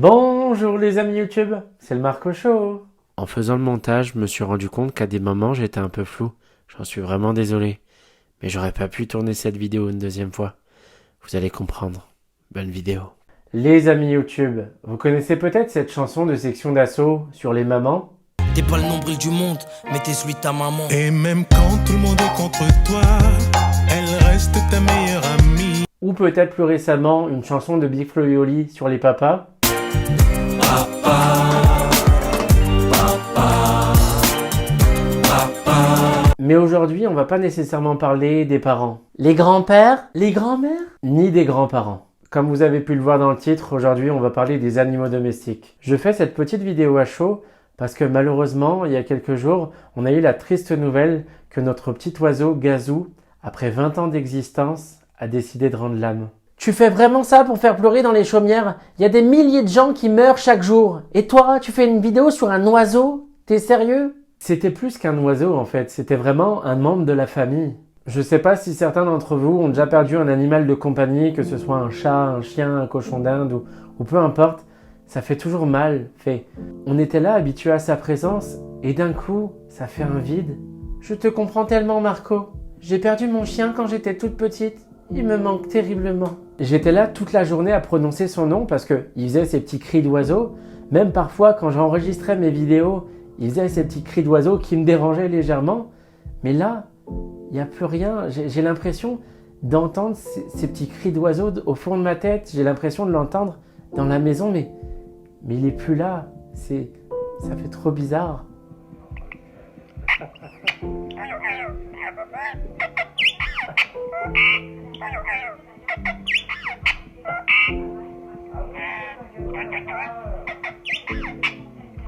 Bonjour les amis YouTube, c'est le Marco Show. En faisant le montage, je me suis rendu compte qu'à des moments j'étais un peu flou. J'en suis vraiment désolé. Mais j'aurais pas pu tourner cette vidéo une deuxième fois. Vous allez comprendre. Bonne vidéo. Les amis YouTube, vous connaissez peut-être cette chanson de Sexion d'Assaut sur les mamans? T'es pas le nombril du monde, mais t'es celui de ta maman. Et même quand tout le monde est contre toi, elle reste ta meilleure amie. Ou peut-être plus récemment, une chanson de Big Flo et Oli sur les papas. Mais aujourd'hui, on va pas nécessairement parler des parents. Les grands-pères, les grands-mères, ni des grands-parents. Comme vous avez pu le voir dans le titre, aujourd'hui, on va parler des animaux domestiques. Je fais cette petite vidéo à chaud parce que malheureusement, il y a quelques jours, on a eu la triste nouvelle que notre petit oiseau, Gazou, après 20 ans d'existence, a décidé de rendre l'âme. Tu fais vraiment ça pour faire pleurer dans les chaumières? Il y a des milliers de gens qui meurent chaque jour. Et toi, tu fais une vidéo sur un oiseau? T'es sérieux? C'était plus qu'un oiseau en fait, c'était vraiment un membre de la famille. Je sais pas si certains d'entre vous ont déjà perdu un animal de compagnie, que ce soit un chat, un chien, un cochon d'Inde ou peu importe. Ça fait toujours mal, on était là habitués à sa présence et d'un coup, ça fait un vide. Je te comprends tellement Marco. J'ai perdu mon chien quand j'étais toute petite. Il me manque terriblement. J'étais là toute la journée à prononcer son nom parce qu'il faisait ses petits cris d'oiseau. Même parfois quand j'enregistrais mes vidéos, il faisait ces petits cris d'oiseau qui me dérangeaient légèrement. Mais là, il n'y a plus rien. J'ai l'impression d'entendre ces petits cris d'oiseau au fond de ma tête. J'ai l'impression de l'entendre dans la maison, mais il n'est plus là. Ça fait trop bizarre.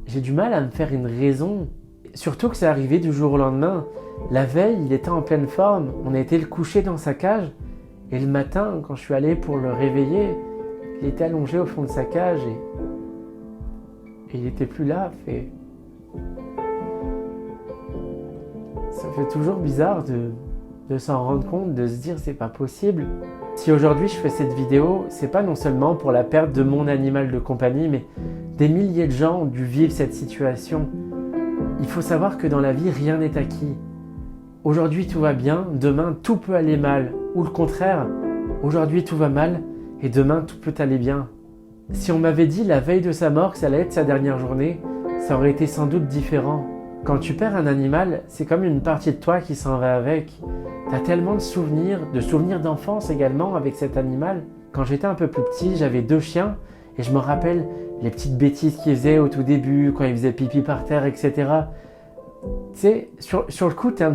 J'ai du mal à me faire une raison. Surtout que c'est arrivé du jour au lendemain. La veille, il était en pleine forme. On a été le coucher dans sa cage. Et le matin, quand je suis allé pour le réveiller, il était allongé au fond de sa cage et il était plus là. Ça fait toujours bizarre de s'en rendre compte, de se dire c'est pas possible. Si aujourd'hui je fais cette vidéo, c'est pas non seulement pour la perte de mon animal de compagnie, mais des milliers de gens ont dû vivre cette situation. Il faut savoir que dans la vie, rien n'est acquis. Aujourd'hui tout va bien, demain tout peut aller mal. Ou le contraire, aujourd'hui tout va mal et demain tout peut aller bien. Si on m'avait dit la veille de sa mort que ça allait être sa dernière journée, ça aurait été sans doute différent. Quand tu perds un animal, c'est comme une partie de toi qui s'en va avec. T'as tellement de souvenirs d'enfance également avec cet animal. Quand j'étais un peu plus petit, j'avais 2 chiens et je me rappelle les petites bêtises qu'ils faisaient au tout début, quand ils faisaient pipi par terre, etc. Tu sais, sur le coup, t'es un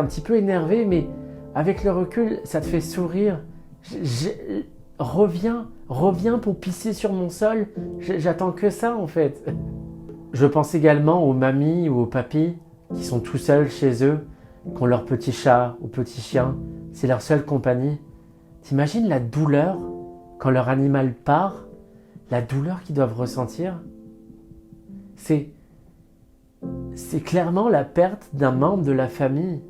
petit peu énervé, mais avec le recul, ça te fait sourire. Reviens pour pisser sur mon sol. J'attends que ça en fait. Je pense également aux mamies ou aux papis qui sont tout seuls chez eux, qui ont leur petit chat ou petit chien. C'est leur seule compagnie. T'imagines la douleur quand leur animal part? La douleur qu'ils doivent ressentir? C'est clairement la perte d'un membre de la famille.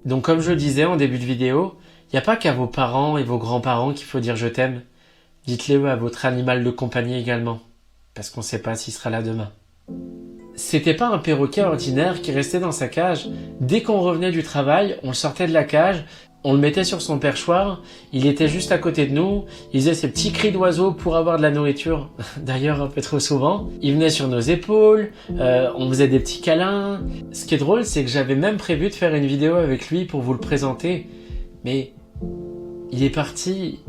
Donc comme je le disais en début de vidéo, il n'y a pas qu'à vos parents et vos grands-parents qu'il faut dire je t'aime. Dites-le à votre animal de compagnie également, parce qu'on ne sait pas s'il sera là demain. C'était pas un perroquet ordinaire qui restait dans sa cage. Dès qu'on revenait du travail, on le sortait de la cage, on le mettait sur son perchoir, il était juste à côté de nous, il faisait ses petits cris d'oiseau pour avoir de la nourriture, d'ailleurs un peu trop souvent. Il venait sur nos épaules, on faisait des petits câlins. Ce qui est drôle, c'est que j'avais même prévu de faire une vidéo avec lui pour vous le présenter, mais il est parti,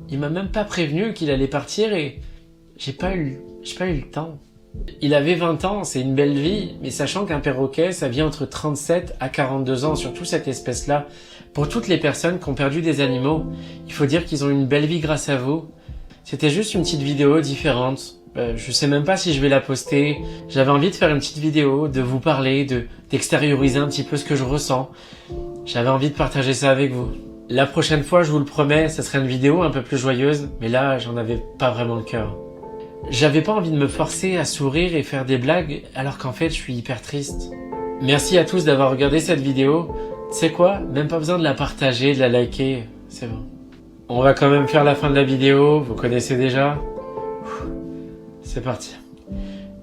il m'a même pas prévenu qu'il allait partir et j'ai pas eu le temps. Il avait 20 ans, c'est une belle vie, mais sachant qu'un perroquet, ça vit entre 37 à 42 ans, surtout cette espèce-là. Pour toutes les personnes qui ont perdu des animaux, il faut dire qu'ils ont une belle vie grâce à vous. C'était juste une petite vidéo différente. Je sais même pas si je vais la poster. J'avais envie de faire une petite vidéo, de vous parler, d'extérioriser un petit peu ce que je ressens. J'avais envie de partager ça avec vous. La prochaine fois, je vous le promets, ça sera une vidéo un peu plus joyeuse, mais là, j'en avais pas vraiment le cœur. J'avais pas envie de me forcer à sourire et faire des blagues alors qu'en fait je suis hyper triste. Merci à tous d'avoir regardé cette vidéo. Tu sais quoi? Même pas besoin de la partager, de la liker, c'est bon. On va quand même faire la fin de la vidéo, vous connaissez déjà. C'est parti.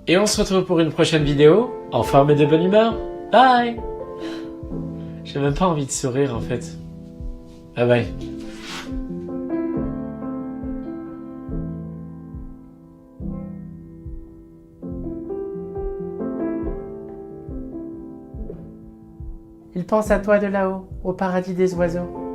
Et on se retrouve pour une prochaine vidéo, en forme et de bonne humeur. Bye. J'ai même pas envie de sourire en fait. Bye bye. Il pense à toi de là-haut, au paradis des oiseaux.